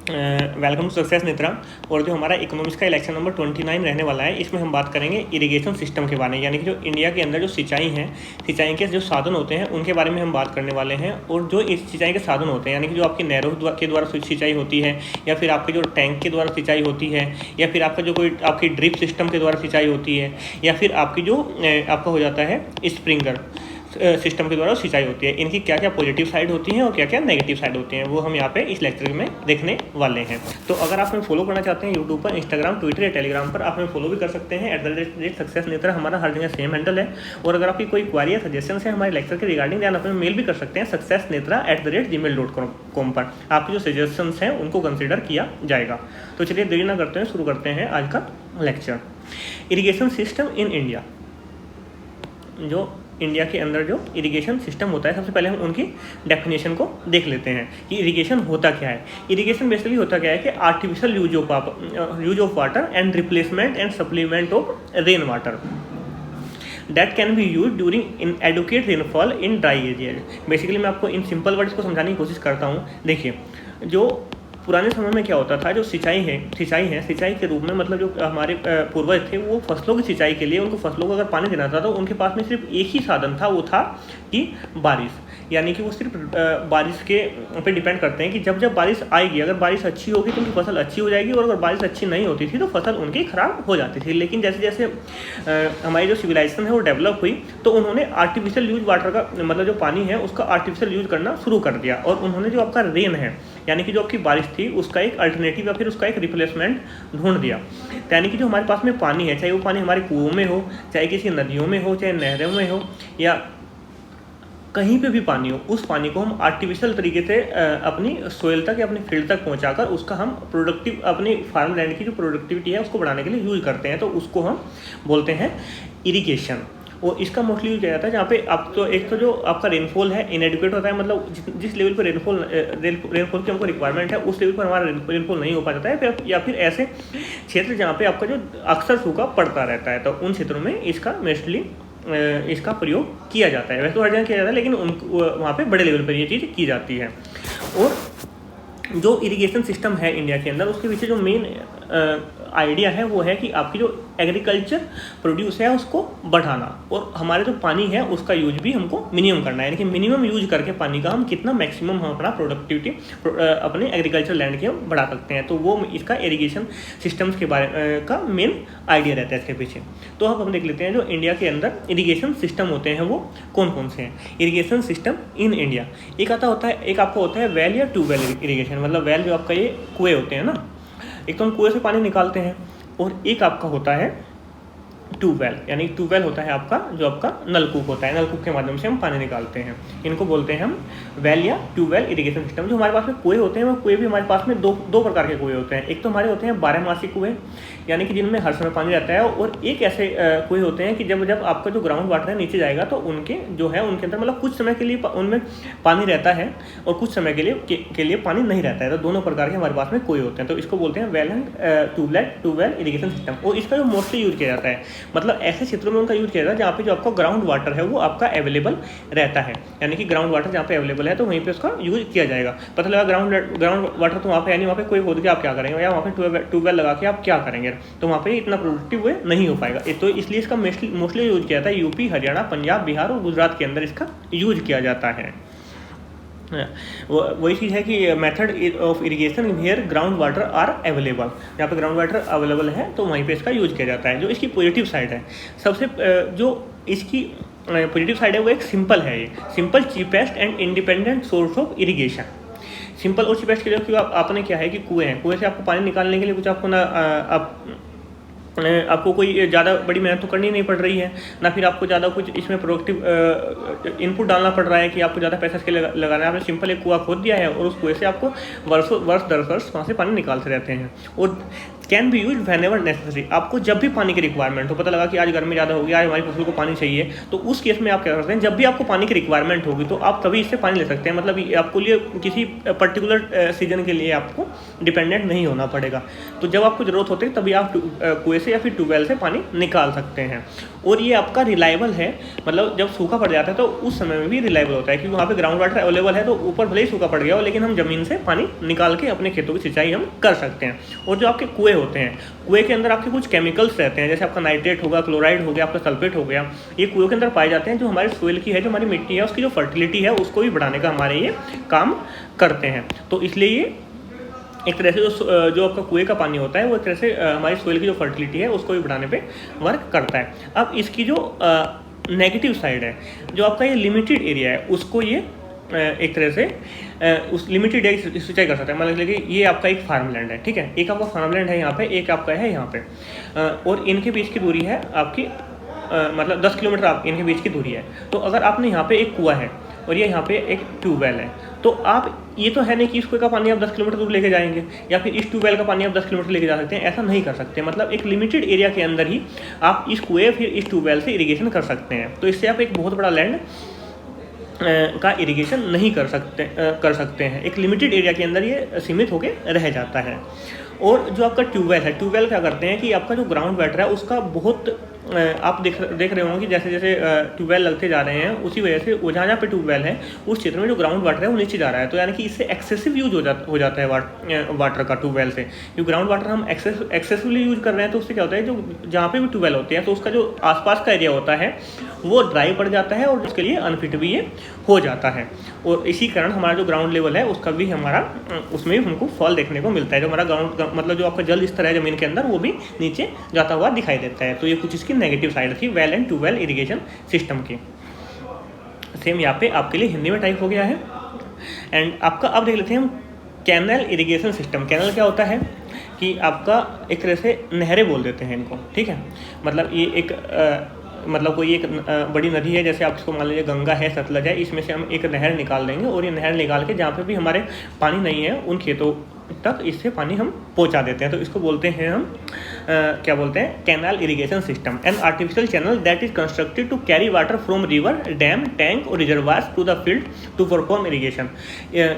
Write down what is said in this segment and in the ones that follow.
Welcome to success Netra. और जो हमारा इकोनॉमिक्स का इलेक्शन नंबर 29 रहने वाला है, इसमें हम बात करेंगे इरिगेशन सिस्टम के बारे में, यानी कि जो इंडिया के अंदर जो सिंचाई हैं, सिंचाई के जो साधन होते हैं उनके बारे में हम बात करने वाले हैं। और जो इस सिंचाई के साधन होते हैं, यानी कि जो आपकी नहरों के द्वारा सिंचाई होती है, या फिर आपके जो टैंक के द्वारा सिंचाई होती है, या फिर आपका जो कोई आपकी ड्रिप सिस्टम के द्वारा सिंचाई होती है, या फिर आपकी जो आपका हो जाता है स्प्रिंकलर सिस्टम के द्वारा सिंचाई होती है, इनकी क्या क्या पॉजिटिव साइड होती हैं और क्या क्या नेगेटिव साइड होती हैं, वो हम यहाँ पे इस लेक्चर में देखने वाले हैं। तो अगर आप हमें फॉलो करना चाहते हैं यूट्यूब पर, इंस्टाग्राम, ट्विटर या टेलीग्राम पर, आप हमें फॉलो भी कर सकते हैं @सक्सेस नेत्रा, हमारा हर जगह सेम हैंडल है। और अगर आपकी कोई क्वारी या सजेशन है हमारे लेक्चर के रिगार्डिंग, आप हमें मेल भी कर सकते हैं successnetra@gmail.com पर। आपके जो सजेशन हैं उनको कंसिडर किया जाएगा। तो चलिए देरी ना करते हैं, शुरू करते हैं आज का lecture. Irrigation system in India. जो इंडिया के अंदर जो इरिगेशन सिस्टम होता है, सबसे पहले हम उनकी डेफिनेशन को देख लेते हैं कि इरिगेशन होता क्या है। इरिगेशन बेसिकली होता क्या है कि artificial use of water and replacement and supplement of rain water that can be use during inadequate rainfall in dry area. Basically मैं आपको इन सिंपल वर्ड्स को समझाने की कोशिश करता हूँ। देखिए, जो पुराने समय में क्या होता था, जो सिंचाई के रूप में, मतलब जो हमारे पूर्वज थे, वो फसलों की सिंचाई के लिए उनको फसलों को अगर पानी देना था तो उनके पास में सिर्फ एक ही साधन था, वो था कि बारिश। यानी कि वो सिर्फ बारिश के पे डिपेंड करते हैं कि जब जब बारिश आएगी, अगर बारिश अच्छी होगी तो उनकी फसल अच्छी हो जाएगी, और अगर बारिश अच्छी नहीं होती थी तो फसल उनकी ख़राब हो जाती थी। लेकिन जैसे जैसे हमारी जो सिविलाइजेशन है वो डेवलप हुई, तो उन्होंने आर्टिफिशियल यूज वाटर का, मतलब जो पानी है उसका आर्टिफिशियल यूज करना शुरू कर दिया। और उन्होंने जो आपका रेन है, यानी कि जो आपकी बारिश थी, उसका एक अल्टरनेटिव या फिर उसका एक रिप्लेसमेंट ढूंढ दिया। यानी कि जो हमारे पास में पानी है, चाहे वो पानी हमारे कुओं में हो, चाहे किसी नदियों में हो, चाहे नहरों में हो, या कहीं पे भी पानी हो, उस पानी को हम आर्टिफिशियल तरीके से अपनी सोइल तक या अपनी फील्ड तक पहुंचाकर उसका हम प्रोडक्टिव, अपनी फार्म लैंड की जो प्रोडक्टिविटी है उसको बढ़ाने के लिए यूज करते हैं। तो उसको हम बोलते हैं इरिगेशन। और इसका मोस्टली यूज किया जाता है जहाँ पे आप तो एक तो जो आपका रेनफॉल है इनएडिक्वेट होता है, मतलब जिस लेवल पर रेनफॉल की हमको रिक्वायरमेंट है उस लेवल पर हमारा रेनफॉल नहीं हो पाता है, या फिर ऐसे क्षेत्र जहाँ पे आपका जो अक्सर सूखा पड़ता रहता है, तो उन क्षेत्रों में इसका मोस्टली इसका प्रयोग किया जाता है। वैसे तो हर जगह किया जाता है, लेकिन वहाँ पे बड़े लेवल पर ये चीज़ की जाती है। और जो इरिगेशन सिस्टम है इंडिया के अंदर, उसके पीछे जो मेन आइडिया है वो है कि आपकी जो एग्रीकल्चर प्रोड्यूस है उसको बढ़ाना, और हमारे जो पानी है उसका यूज भी हमको मिनिमम करना है। यानी कि मिनिमम यूज करके पानी का हम कितना मैक्सिमम हम अपना प्रोडक्टिविटी अपने एग्रीकल्चर लैंड के बढ़ा सकते हैं। तो वो इसका इरिगेशन सिस्टम्स के बारे का मेन आइडिया रहता है इसके पीछे। तो अब हम देख लेते हैं जो इंडिया के अंदर इरिगेशन सिस्टम होते हैं वो कौन कौन से हैं। इरिगेशन सिस्टम इन इंडिया, एक आपका होता है वेल या ट्यूबवेल इरिगेशन। मतलब वेल जो आपका ये कुएँ होते हैं ना, एक तो हम कुएं से पानी निकालते हैं, और एक आपका होता है ट्यूबवेल। यानी ट्यूबवेल होता है आपका जो आपका नलकूप होता है, नलकूप के माध्यम से हम पानी निकालते हैं। इनको बोलते हैं हम वेल या ट्यूबवेल इरिगेशन सिस्टम। जो हमारे पास में कुएं होते हैं, वो कुएं भी हमारे पास में दो प्रकार के कुएं होते हैं। एक तो हमारे होते हैं 12मासी कुएं, यानी कि जिनमें हर समय पानी रहता है, और एक ऐसे कुएं होते हैं कि जब आपका जो ग्राउंड वाटर है नीचे जाएगा तो उनके जो है उनके अंदर मतलब कुछ समय के लिए उनमें पानी रहता है और कुछ समय के लिए पानी नहीं रहता है। तो दोनों प्रकार के हमारे पास में कुएं होते हैं। तो इसको बोलते हैं well and tubewell irrigation system. और इसका जो मोस्टली यूज किया जाता है, मतलब ऐसे क्षेत्रों में उनका यूज किया जाता है जहाँ पे जो आपका ग्राउंड वाटर है वो आपका अवेलेबल रहता है। यानी कि ग्राउंड वाटर जहाँ पे अवेलेबल है तो वहीं पे उसका यूज किया जाएगा। पता लगा ग्राउंड वाटर तो वहाँ पे, यानी वहाँ पे कोई खोद के आप क्या करेंगे, या वहाँ पे ट्यूबवेल लगा के आप क्या करेंगे, तो वहाँ पे इतना प्रोडक्टिव वे नहीं हो पाएगा। तो इसलिए इसका मोस्टली यूज किया जाता है यूपी, हरियाणा, पंजाब, बिहार और गुजरात के अंदर इसका यूज किया जाता है। वही चीज़ है कि method of irrigation where ground water are available, जहाँ पे ग्राउंड वाटर अवेलेबल है तो वहीं पे इसका यूज किया जाता है। जो इसकी पॉजिटिव साइड है, सबसे जो इसकी पॉजिटिव साइड है वो एक सिंपल है, ये simple, cheapest and independent source of irrigation. Simple और चीपेस्ट के लिए, क्योंकि आपने क्या है कि कुएँ हैं, कुएँ से आपको पानी निकालने के लिए कुछ आपको आपको कोई ज़्यादा बड़ी मेहनत तो करनी नहीं पड़ रही है, ना फिर आपको ज़्यादा कुछ इसमें प्रोडक्टिव इनपुट डालना पड़ रहा है कि आपको ज़्यादा पैसा इसके लिए लगाना है। आपने सिंपल एक कुआं खोद दिया है और उस कुएं से आपको वर्ष दर वर्ष वहाँ से पानी निकालते रहते हैं। और can be use when ever necessary. आपको जब भी पानी की रिक्वायरमेंट हो, पता लगा कि आज गर्मी ज़्यादा होगी, आज हमारी फसल को पानी चाहिए, तो उस केस में आप क्या करते हैं, जब भी आपको पानी की रिक्वायरमेंट होगी तो आप तभी इससे पानी ले सकते हैं। मतलब आपको लिए किसी पर्टिकुलर सीजन के लिए आपको डिपेंडेंट नहीं होना पड़ेगा। तो जब आपको ज़रूरत होती है तभी आप कुएं से या फिर ट्यूबवेल से पानी निकाल सकते हैं। और ये आपका रिलायबल है, मतलब जब सूखा पड़ जाता है तो उस समय में भी रिलायबल होता है, क्योंकि वहाँ पे ग्राउंड वाटर अवेलेबल है। तो ऊपर भले ही सूखा पड़ गया हो, लेकिन हम ज़मीन से पानी निकाल के अपने खेतों की सिंचाई हम कर सकते हैं। और जो आपके कुएँ होते हैं, कुएँ के अंदर आपके कुछ केमिकल्स रहते हैं, जैसे आपका नाइट्रेट होगा, क्लोराइड हो गया, आपका सल्फेट हो गया, ये कुएँ के अंदर पाए जाते हैं, जो हमारे सोइल की है, जो हमारी मिट्टी है, उसकी जो फर्टिलिटी है उसको भी बढ़ाने का हमारे ये काम करते हैं। तो इसलिए ये एक तरह से जो आपका कुएं का पानी होता है वो एक तरह से हमारी सोइल की जो फर्टिलिटी है उसको भी बढ़ाने पे वर्क करता है। अब इसकी जो नेगेटिव साइड है, जो आपका ये लिमिटेड एरिया है, उसको ये एक तरह से उस लिमिटेड एरिया की सिंचाई कर सकता है। मान लीजिए कि ये आपका एक फार्मलैंड है, ठीक है, एक आपका फार्मलैंड है यहाँ पे, एक आपका है यहाँ पे, और इनके बीच की दूरी है आपकी मतलब 10 किलोमीटर आप इनके बीच की दूरी है। तो अगर आपने यहाँ पे एक कुआं है और ये यहाँ पे एक ट्यूबवेल है, तो आप ये तो है नहीं कि इस कुएं का पानी आप 10 किलोमीटर दूर लेके जाएंगे, या फिर इस ट्यूबवेल का पानी आप 10 किलोमीटर लेके जा सकते हैं, ऐसा नहीं कर सकते। मतलब एक लिमिटेड एरिया के अंदर ही आप इस कुएं फिर इस ट्यूबवेल से इरिगेशन कर सकते हैं। तो इससे आप एक बहुत बड़ा लैंड का इरिगेशन नहीं कर सकते हैं। एक लिमिटेड एरिया के अंदर ये सीमित होकर रह जाता है। और जो आपका ट्यूबवेल है, ट्यूबवेल क्या करते हैं कि आपका जो ग्राउंड वाटर है उसका बहुत आप देख रहे होंगे कि जैसे जैसे ट्यूबवेल लगते जा रहे हैं, उसी वजह से जहाँ जहाँ पे ट्यूबवेल है उस क्षेत्र में जो ग्राउंड वाटर है वो नीचे जा रहा है। तो यानी कि इससे एक्सेसिव यूज हो जाता है वाटर का ट्यूबवेल से। क्योंकि ग्राउंड वाटर हम एक्सेसिवली यूज कर रहे हैं, तो उससे क्या होता है, जो जहाँ पे भी ट्यूबवेल होते हैं तो उसका जो आसपास का एरिया होता है वो ड्राई पड़ जाता है और उसके लिए अनफिट भी ये हो जाता है। और इसी कारण हमारा जो ग्राउंड लेवल है उसका भी हमारा उसमें भी हमको फॉल देखने को मिलता है। जो हमारा ग्राउंड मतलब जो आपका जल स्तर है ज़मीन के अंदर वो भी नीचे जाता हुआ दिखाई देता है। तो ये कुछ इसकी नेगेटिव साइड थी well and tubewell irrigation system की। सेम यहाँ पे आपके लिए हिंदी में टाइप हो गया है। एंड आपका अब देख लेते हैं हम कैनल इरिगेशन सिस्टम। कैनल क्या होता है कि आपका एक तरह से नहरें बोल देते हैं इनको, ठीक है। मतलब ये एक मतलब कोई एक बड़ी नदी है, जैसे आप इसको मान लीजिए गंगा है, सतलज है, इसमें से हम एक नहर निकाल देंगे और ये नहर निकाल के जहाँ पे भी हमारे पानी नहीं है उन खेतों तक इससे पानी हम पहुंचा देते हैं। तो इसको बोलते हैं हम क्या बोलते हैं, canal irrigation system, an artificial channel that is constructed to carry water from river, dam, tank और reservoirs to the field to perform irrigation.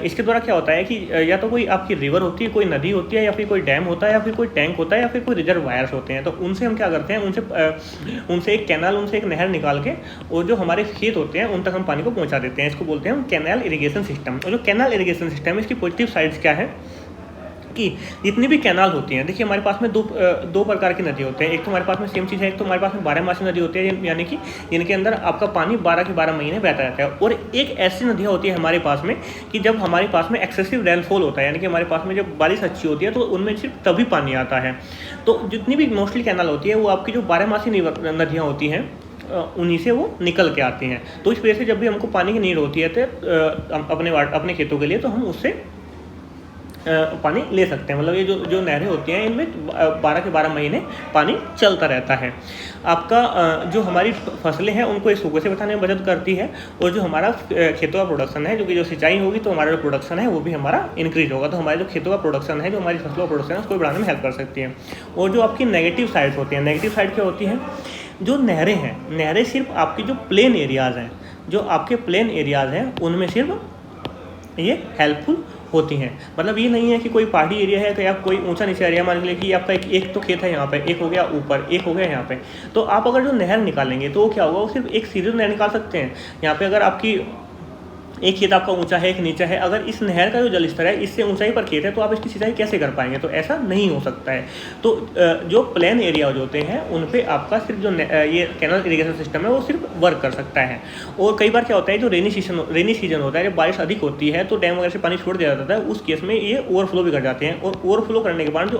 इसके द्वारा क्या होता है कि या तो कोई आपकी रिवर होती है, कोई नदी होती है, या फिर कोई डैम होता है, या फिर कोई टैंक होता है, या फिर कोई रिजर्वायर्स होते हैं। तो उनसे हम क्या करते हैं, उनसे एक कैनाल, उनसे एक नहर निकाल के और जो हमारे खेत होते हैं उन तक हम पानी को पहुँचा देते हैं। इसको बोलते हैं हम कैनाल इरिगेशन सिस्टम। और जो कैनाल इरिगेशन सिस्टम है इसकी पॉजिटिव साइड्स क्या है कि जितनी भी कैनाल होती हैं, देखिए हमारे पास में दो प्रकार की नदी होते हैं। एक तो हमारे पास में सेम चीज़ है, एक तो हमारे पास में 12 नदी होती है, यानी कि जिनके अंदर आपका पानी 12 के 12 महीने बहता रहता है। और एक ऐसी नदियाँ होती है हमारे पास में कि जब हमारे पास में एक्सेसिव रेनफॉल होता है, यानी कि हमारे पास में जब बारिश अच्छी होती है तो उनमें सिर्फ तभी पानी आता है। तो जितनी भी मोस्टली कैनाल होती है वो आपकी जो 12 नदियाँ होती हैं उन्हीं से वो निकल के आती हैं। तो इस वजह से जब भी हमको पानी की नीड होती है तो अपने खेतों के लिए, तो हम उससे पानी ले सकते हैं। मतलब ये जो नहरें होती हैं इनमें 12 के 12 महीने पानी चलता रहता है। आपका जो हमारी फसलें हैं उनको इस सूखे से बचाने में मदद करती है, और जो हमारा खेतों का प्रोडक्शन है, जो कि जो सिंचाई होगी तो हमारा जो प्रोडक्शन है वो भी हमारा इंक्रीज होगा। तो हमारे जो खेतों का प्रोडक्शन है, जो हमारी फसलों का प्रोडक्शन है, उसको बढ़ाने में हेल्प कर सकती है। और जो आपकी नेगेटिव साइड्स होती हैं, नेगेटिव साइड क्या होती हैं, जो नहरें हैं, नहरें सिर्फ आपकी जो प्लेन एरियाज़ हैं, जो आपके प्लेन एरियाज़ हैं उनमें सिर्फ ये हेल्पफुल होती हैं। मतलब ये नहीं है कि कोई पहाड़ी एरिया है या कोई ऊंचा नीचा एरिया, मान लीजिए कि आपका एक तो खेत है यहाँ पे, एक हो गया ऊपर, एक हो गया यहाँ पे, तो आप अगर जो नहर निकालेंगे तो वो क्या होगा, वो सिर्फ एक सीधी नहर निकाल सकते हैं। यहाँ पे अगर आपकी एक खेत आपका ऊंचा है, एक नीचा है, अगर इस नहर का जो जल स्तर है इससे ऊंचाई पर खेत है तो आप इसकी सिंचाई कैसे कर पाएंगे, तो ऐसा नहीं हो सकता है। तो जो प्लेन एरिया जो होते हैं उन पे आपका सिर्फ जो ये कैनल इरिगेशन सिस्टम है वो सिर्फ वर्क कर सकता है। और कई बार क्या होता है, जो रेनी सीजन होता है, जब बारिश अधिक होती है तो डैम वगैरह से पानी छोड़ दिया जाता है, उस केस में ये ओवरफ्लो भी कर जाते हैं। और ओवरफ्लो करने के बाद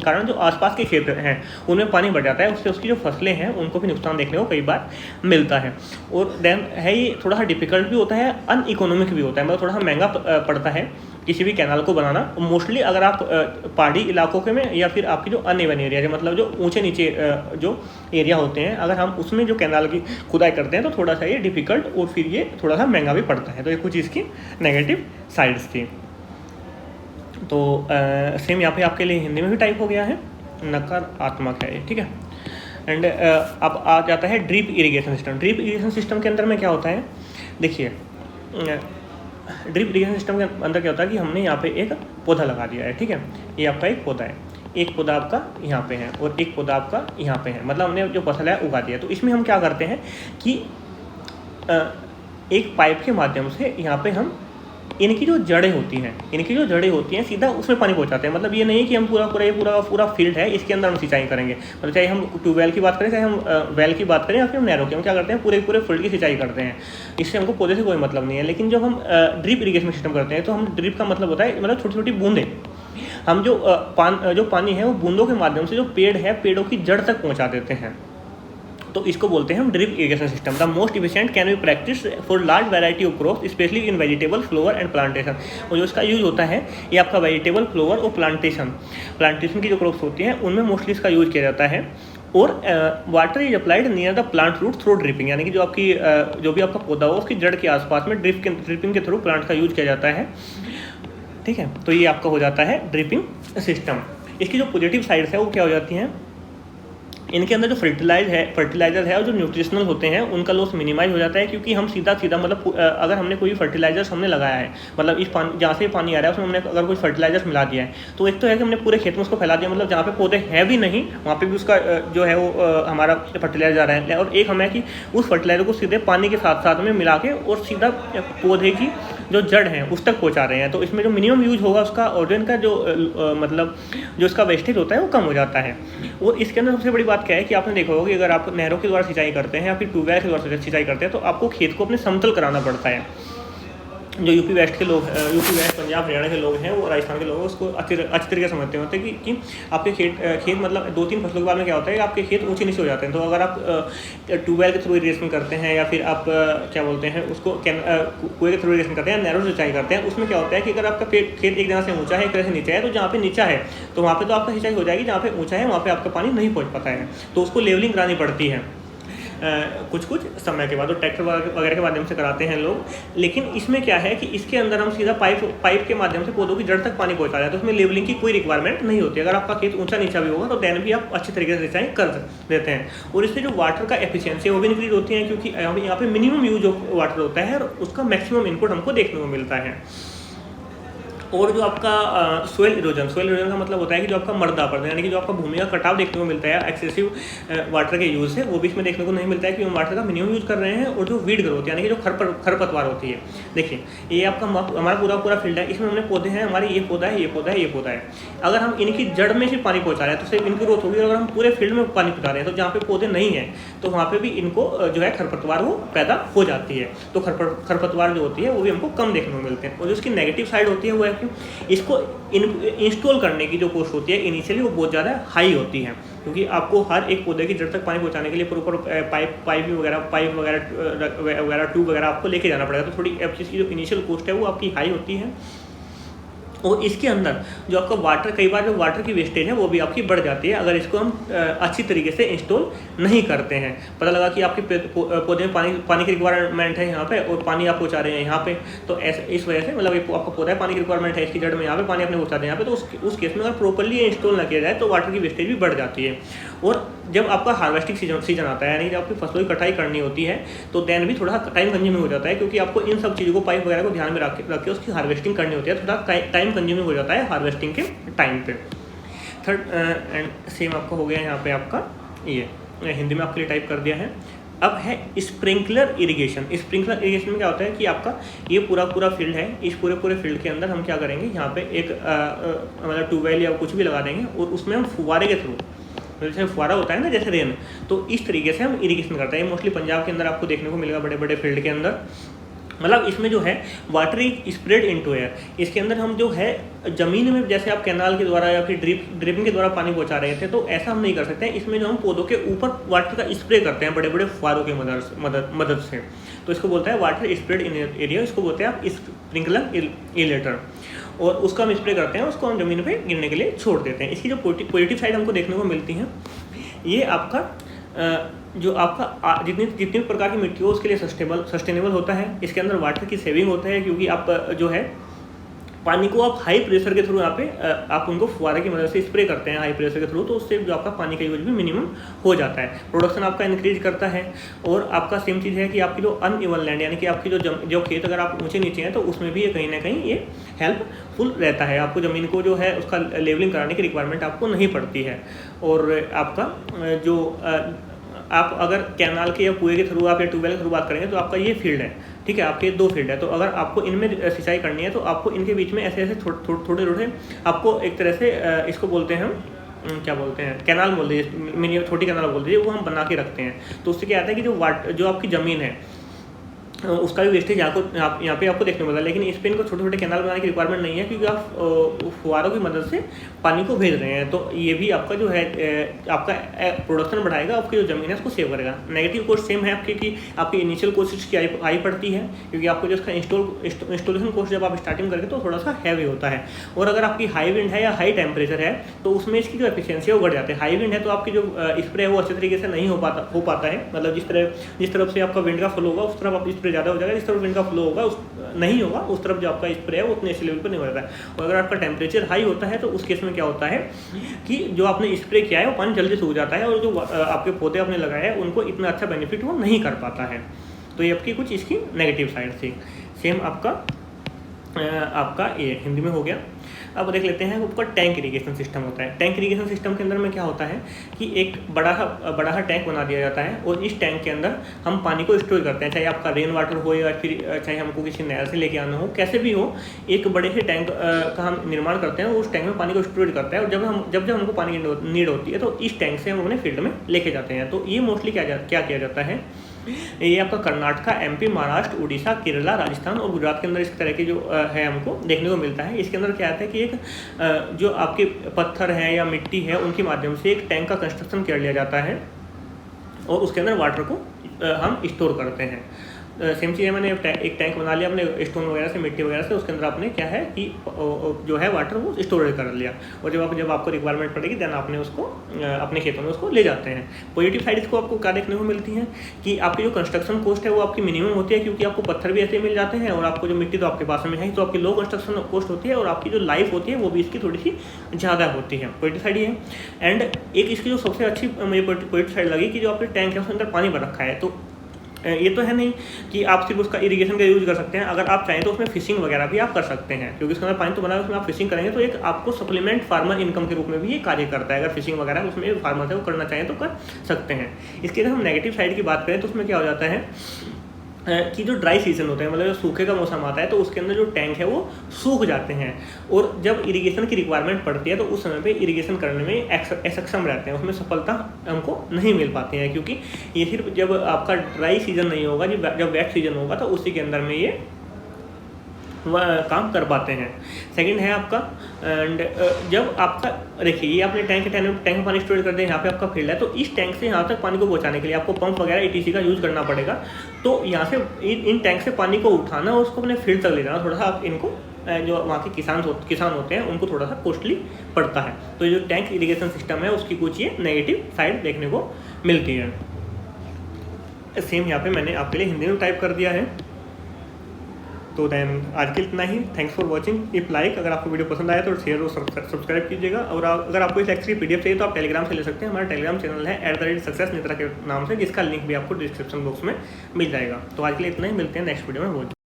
कारण जो आसपास के खेत हैं उनमें पानी बढ़ जाता है, उससे उसकी जो फसलें हैं उनको भी नुकसान देखने को कई बार मिलता है। और डैम है ये थोड़ा सा डिफिकल्ट भी होता है, अनइकोनॉमिक भी होता है, मतलब थोड़ा सा महंगा पड़ता है किसी भी कैनाल को बनाना। मोस्टली अगर आप पहाड़ी इलाकों के में या फिर आपकी जो अनइवन एरिया है, मतलब जो ऊंचे नीचे जो एरिया होते हैं, अगर हम उसमें जो कैनाल की खुदाई करते हैं तो थोड़ा सा ये डिफिकल्ट और फिर ये थोड़ा सा महंगा भी पड़ता है। तो ये कुछ इसकी नेगेटिव साइड्स थी। तो सेम यहाँ पे आपके लिए हिंदी में भी टाइप हो गया है, नकारात्मक है ये, ठीक है। एंड अब आ जाता है drip irrigation system. Drip irrigation system के अंदर में क्या होता है, देखिए ड्रिप इरिगेशन सिस्टम के अंदर क्या होता है कि हमने यहाँ पे एक पौधा लगा दिया है, ठीक है। ये आपका एक पौधा है, एक पौधा आपका यहाँ पे है और एक पौधा आपका यहाँ पे है, मतलब हमने जो फसल है उगा दिया। तो इसमें हम क्या करते हैं कि एक पाइप के माध्यम से यहाँ पे हम इनकी जो जड़ें होती हैं सीधा उसमें पानी पहुँचाते हैं। मतलब ये नहीं है कि हम पूरा फील्ड है इसके अंदर हम सिंचाई करेंगे, मतलब चाहे हम ट्यूबवेल की बात करें, चाहे हम वेल की बात करें या फिर हम नहरों की, हम क्या करते हैं पूरे फील्ड की सिंचाई करते हैं। इससे हमको पौधे से कोई मतलब नहीं है। लेकिन जब हम ड्रिप इरिगेशन सिस्टम करते हैं तो हम ड्रिप का मतलब होता है मतलब छोटी छोटी बूंदें, हम जो पानी है वो बूंदों के माध्यम से जो पेड़ है पेड़ों की जड़ तक पहुँचा देते हैं। तो इसको बोलते हैं हम drip irrigation system. The most efficient can be practice for large variety of crops specially in vegetable, flower and plantation. और जो इसका यूज़ होता है ये आपका वेजिटेबल, फ्लावर और प्लांटेशन की जो क्रॉप्स होती हैं उनमें मोस्टली इसका यूज़ किया जाता है। और water is applied near the plant root through dripping, यानी कि जो आपकी जो भी आपका पौधा हो उसकी जड़ के आसपास में ड्रिपिंग के थ्रू प्लांट का यूज किया जाता है, ठीक है। तो ये आपका हो जाता है ड्रिपिंग सिस्टम। इसकी जो पॉजिटिव साइड्स है वो क्या हो जाती हैं, इनके अंदर जो फर्टिलाइजर है और जो न्यूट्रिशनल होते हैं उनका लॉस मिनिमाइज हो जाता है, क्योंकि हम सीधा मतलब अगर हमने कोई फर्टिलाइजर्स हमने लगाया है, मतलब इस पानी जहाँ से पानी आ रहा है उसमें हमने अगर कोई फर्टिलाइजर्स मिला दिया है तो एक तो है कि हमने पूरे खेत में उसको फैला दिया, मतलब जहाँ पे पौधे हैं भी नहीं वहाँ पे भी उसका जो है वो हमारा फर्टिलाइजर जा रहा है। और एक हमें कि उस फर्टिलाइजर को सीधे पानी के साथ साथ में मिला के और सीधा पौधे की जो जड़ है उस तक पहुँचा रहे हैं। तो इसमें जो मिनिमम यूज होगा उसका और जो इनका जो मतलब जो इसका वेस्टेज होता है वो कम हो जाता है। और इसके अंदर सबसे बड़ी बात क्या है कि आपने देखा होगा कि अगर आप नहरों के द्वारा सिंचाई करते हैं या फिर ट्यूबवेल के द्वारा सिंचाई करते हैं तो आपको खेत को अपने समतल कराना पड़ता है। जो यूपी वेस्ट के लोग, यूपी वेस्ट, पंजाब, हरियाणा के लोग हैं, वो राजस्थान के लोग हैं, उसको अच्छी तरीके से समझते होते हैं कि आपके खेत मतलब 2-3 फसलों के बाद में क्या होता है कि आपके खेत ऊंचे नीचे हो जाते हैं। तो अगर आप ट्यूबवेल के थ्रू इरिगेशन करते हैं या फिर आप क्या बोलते हैं उसको कुएं के थ्रू इरिगेशन करते हैं, नहरों से सिंचाई करते हैं, उसमें क्या होता है कि अगर आपका खेत एक जगह से ऊँचा है एक तरह से नीचा है, तो जहाँ पे नीचा है तो वहाँ पर तो आपका सिंचाई हो जाएगी, जहाँ पे ऊँचा है वहाँ पर आपका पानी नहीं पहुँच पाता है, तो उसको लेवलिंग करानी पड़ती है कुछ समय के बाद। तो ट्रैक्टर वगैरह के माध्यम से कराते हैं लोग। लेकिन इसमें क्या है कि इसके अंदर हम सीधा पाइप के माध्यम से पौधों की जड़ तक पानी पहुंचा रहे हैं, तो उसमें लेवलिंग की कोई रिक्वायरमेंट नहीं होती। अगर आपका खेत ऊंचा नीचा भी होगा तो देन भी आप अच्छी तरीके से सिंचाई कर देते हैं। और इससे जो वाटर का एफिशिएंसी है वो भी इंक्रीज होती है, क्योंकि यहाँ पे मिनिमम यूज ऑफ वाटर होता है और उसका मैक्सिमम इनपुट हमको देखने को मिलता है। और जो आपका सोइल इरोजन का मतलब होता है कि जो आपका मर्दापन, यानी कि जो आपका भूमि का कटाव देखने को मिलता है एक्सेसिव वाटर के यूज़ से, वो भी इसमें देखने को नहीं मिलता है कि हम वाटर का मिनिमम यूज़ कर रहे हैं। और जो वीड ग्रोथ यानी कि जो खरपतवार होती है, देखिए ये आपका हमारा पूरा फील्ड है, इसमें हमने पौधे हैं, हमारे ये पौधा है। अगर हम इनकी जड़ में सिर्फ पानी पहुँचा रहे हैं तो सिर्फ इनकी ग्रोथ होगी। अगर हम पूरे फील्ड में पानी पहुँचा रहे हैं तो जहाँ पे पौधे नहीं हैं तो वहाँ पे भी इनको जो है खरपतवार वो पैदा हो जाती है। तो खरपतवार जो होती है वो भी हमको कम देखने को मिलते हैं। और जो उसकी नेगेटिव साइड होती है वो है कि इसको इंस्टॉल करने की जो कॉस्ट होती है इनिशियली वो बहुत ज़्यादा हाई होती है, क्योंकि आपको हर एक पौधे की जड़ तक पानी पहुंचाने के लिए प्रॉपर पाइप वगैरह ट्यूब वगैरह आपको लेके जाना पड़ेगा। तो थोड़ी चीज़ की जो इनिशियल कॉस्ट है वो आपकी हाई होती है। और इसके अंदर जो आपका वाटर, कई बार जो वाटर की वेस्टेज है वो भी आपकी बढ़ जाती है अगर इसको हम अच्छी तरीके से इंस्टॉल नहीं करते हैं। पता लगा कि आपके पौधे में पानी की रिक्वायरमेंट है यहाँ पे और पानी आप पहुँचा रहे हैं यहाँ पे, तो ऐसे इस वजह से मतलब आपका पौधा है पानी की रिक्वायरमेंट है इसकी जड़ में, यहाँ पे पानी अपने पहुँचा दें यहाँ पे, तो उस केस में अगर प्रॉपरली इंस्टॉल ना किया जाए तो वाटर की वेस्टेज भी बढ़ जाती है। और जब आपका हार्वेस्टिंग सीजन आता है, यानी जब आपकी फसलों की कटाई करनी होती है, तो देन भी थोड़ा टाइम कंज्यूमिंग हो जाता है, क्योंकि आपको इन सब चीज़ों को पाइप वगैरह को ध्यान में रख के उसकी हार्वेस्टिंग करनी होती है। थोड़ा टाइम कंज्यूमिंग हो जाता है हार्वेस्टिंग के टाइम पे। थर्ड एंड सेम आपका हो गया यहाँ पे आपका ये हिंदी में आपके लिए टाइप कर दिया है। अब है स्प्रिंकलर इरिगेशन। स्प्रिंकलर इरिगेशन में क्या होता है कि आपका ये पूरा फील्ड है, इस पूरे फील्ड के अंदर हम क्या करेंगे, यहाँ पे एक मतलब ट्यूबवेल या कुछ भी लगा देंगे और उसमें हम फुवारे के थ्रू, जैसे फुवारा होता है ना जैसे रेन, तो इस तरीके से हम इरिगेशन करते हैं। मोस्टली पंजाब के अंदर आपको देखने को मिलेगा बड़े बड़े फील्ड के अंदर। मतलब इसमें जो है water is spread into air, इसके अंदर हम जो है ज़मीन में जैसे आप कैनाल के द्वारा या फिर ड्रिपिंग के द्वारा पानी पहुंचा रहे थे, तो ऐसा हम नहीं कर सकते हैं। इसमें जो हम पौधों के ऊपर वाटर का स्प्रे करते हैं बड़े बड़े फुवारों की मदद से, तो इसको बोलता है वाटर स्प्रेड इन एरिया, इसको बोलते हैं आप स्प्रिंकलर इरिगेटर। और उसका हम स्प्रे करते हैं, उसको हम ज़मीन पे गिरने के लिए छोड़ देते हैं। इसकी जो पॉजिटिव साइड हमको देखने को मिलती है, ये आपका जो आपका जितनी प्रकार की मिट्टी हो उसके लिए सस्टेनेबल होता है। इसके अंदर वाटर की सेविंग होता है, क्योंकि आप जो है पानी को आप हाई प्रेशर के थ्रू यहाँ पे आप उनको फुहारे की मदद से स्प्रे करते हैं हाई प्रेशर के थ्रू, तो उससे जो आपका पानी का यूज भी मिनिमम हो जाता है, प्रोडक्शन आपका इंक्रीज करता है। और आपका सेम चीज़ है कि आपकी जो अनइवन लैंड यानी कि आपकी जो खेत अगर आप ऊँचे नीचे हैं तो उसमें भी ये कहीं ना कहीं ये हेल्पफुल रहता है, आपको ज़मीन को जो है उसका लेवलिंग कराने की रिक्वायरमेंट आपको नहीं पड़ती है। और आपका जो आप अगर कैनाल के या कुएं के थ्रू आप या ट्यूबवेल के थ्रू बात करेंगे तो आपका ये फील्ड है, ठीक है, आपके 2 फील्ड है, तो अगर आपको इनमें सिंचाई करनी है तो आपको इनके बीच में ऐसे ऐसे थोड़े थोड़े आपको एक तरह से इसको बोलते हैं हम क्या बोलते हैं, कैनाल बोल दीजिए, मिनी छोटी कैनाल बोल दीजिए, वो हम बना के रखते हैं। तो उससे क्या आता है कि जो आपकी ज़मीन है उसका भी वेस्टेज यहाँ पे आपको देखने को मिलता है। लेकिन इस पे इनको छोटे छोटे कैनाल बनाने की रिक्वायरमेंट नहीं है, क्योंकि आप फुहारों की मदद से पानी को भेज रहे हैं, तो ये भी आपका जो है आपका प्रोडक्शन बढ़ाएगा, आपकी जो ज़मीन है उसको सेव करेगा। नेगेटिव कोस्ट सेम है आपकी कि आपकी इनिशियल कोस्ट इसकी हाई पड़ती है, क्योंकि आपको जो इसका इंस्टॉलेशन कोस्ट जब आप स्टार्टिंग करके तो थोड़ा सा हैवी होता है। और अगर आपकी हाई विंड है या हाई टेम्परेचर है तो उसमें इसकी जो एफिशिएंसी है वो बढ़ जाती है। हाई विंड है तो आपकी जो स्प्रे है वो अच्छे तरीके से नहीं हो पाता है, मतलब जिस तरफ से आपका विंड का फ्लो होगा उस तरफ आप स्प्रे ज़्यादा हो जाएगा, जिस तरफ विंड का फ्लो होगा नहीं होगा उस तरफ जो आपका स्प्रे है वो उतने अच्छे लेवल पर नहीं हो जाता है। और अगर आपका टेम्परेचर हाई होता है तो उस केस में क्या होता है कि जो आपने स्प्रे किया है वो पानी जल्दी सूख जाता है, और जो आपके पौधे आपने लगाए हैं उनको इतना अच्छा बेनिफिट वो नहीं कर पाता है। तो ये आपकी कुछ इसकी नेगेटिव साइड थी। सेम आपका ये हिंदी में हो गया। अब देख लेते हैं ऊपर टैंक इरिगेशन सिस्टम होता है। टैंक इरिगेशन सिस्टम के अंदर में क्या होता है कि एक बड़ा टैंक बना दिया जाता है, और इस टैंक के अंदर हम पानी को स्टोर करते हैं, चाहे आपका रेन वाटर हो या फिर चाहे हमको किसी नहर से लेके आना हो, कैसे भी हो, एक बड़े से टैंक का हम निर्माण करते हैं, उस टैंक में पानी को स्टोर करता है। और जब हमको पानी की नीड होती है तो इस टैंक से हम अपने फील्ड में लेके जाते हैं। तो ये मोस्टली क्या किया जाता है, ये आपका कर्नाटका, एमपी, महाराष्ट्र, उड़ीसा, केरला, राजस्थान और गुजरात के अंदर इस तरह की जो है हमको देखने को मिलता है। इसके अंदर क्या आता है कि एक जो आपके पत्थर हैं या मिट्टी है उनके माध्यम से एक टैंक का कंस्ट्रक्शन कर लिया जाता है, और उसके अंदर वाटर को हम स्टोर करते हैं। सेम चीज़ है, मैंने एक टैंक बना लिया अपने स्टोन वगैरह से, मिट्टी वगैरह से, उसके अंदर आपने क्या है कि जो है वाटर वो स्टोरेज कर लिया, और जब आपको रिक्वायरमेंट पड़ेगी देन आपने उसको अपने खेतों में उसको ले जाते हैं। पॉजिटिव साइड को आपको क्या देखने को मिलती है कि आपकी जो कंस्ट्रक्शन कॉस्ट है वो आपकी मिनिमम होती है, क्योंकि आपको पत्थर भी ऐसे मिल जाते हैं, और आपको जो मिट्टी तो आपके पास में है, तो आपकी लो कंस्ट्रक्शन कॉस्ट होती है, और आपकी जो लाइफ होती है वो भी इसकी थोड़ी सी ज़्यादा होती है। पॉजिटिव साइड ये है। एंड एक इसकी जो सबसे अच्छी मुझे पॉजिटिव साइड लगी कि जो आपके टैंक है उसके अंदर पानी भर रखा है, तो ये तो है नहीं कि आप सिर्फ उसका इरिगेशन का यूज़ कर सकते हैं, अगर आप चाहें तो उसमें फिशिंग वगैरह भी आप कर सकते हैं, क्योंकि उसके अंदर पानी तो बना है, उसमें आप फिशिंग करेंगे तो एक आपको सप्लीमेंट फार्मर इनकम के रूप में भी ये कार्य करता है। अगर फिशिंग वगैरह उसमें फार्मर है वो करना चाहें तो कर सकते हैं। इसके अगर हम नेगेटिव साइड की बात करें तो उसमें क्या हो जाता है कि जो ड्राई सीजन होता है, मतलब जो सूखे का मौसम आता है, तो उसके अंदर जो टैंक है वो सूख जाते हैं, और जब इरिगेशन की रिक्वायरमेंट पड़ती है तो उस समय पे इरिगेशन करने में असक्षम रहते हैं, उसमें सफलता हमको नहीं मिल पाती है, क्योंकि ये सिर्फ जब आपका ड्राई सीजन नहीं होगा, जब वेट सीजन होगा तो उसी के अंदर में ये काम कर पाते हैं। सेकंड है आपका, एंड जब आपका देखिए ये आपने टैंक में पानी स्टोर कर दिया, यहाँ पे आपका फील्ड है, तो इस टैंक से यहाँ तक पानी को पहुँचाने के लिए आपको पंप वगैरह ETC का यूज़ करना पड़ेगा। तो यहाँ से इन टैंक से पानी को उठाना और उसको अपने फील्ड तक ले जाना, थोड़ा सा आप इनको जो वहाँ के किसान होते हैं उनको थोड़ा सा कॉस्टली पड़ता है। तो जो टैंक इरिगेशन सिस्टम है उसकी कुछ ये नेगेटिव साइड देखने को मिलती है। सेम यहाँ पे मैंने आपके लिए हिंदी में टाइप कर दिया है। तो देन आज के इतना ही। Thanks for watching. If like, अगर आपको वीडियो पसंद आया तो शेयर और सब्सक्राइब कीजिएगा। और अगर आपको इस लेक्चर की PDF चाहिए तो आप टेलीग्राम से ले सकते हैं। हमारा टेलीग्राम चैनल है @success नेत्रा के नाम से, जिसका लिंक भी आपको डिस्क्रिप्शन बॉक्स में मिल जाएगा। तो आज के लिए इतना ही, मिलते हैं नेक्स्ट वीडियो में।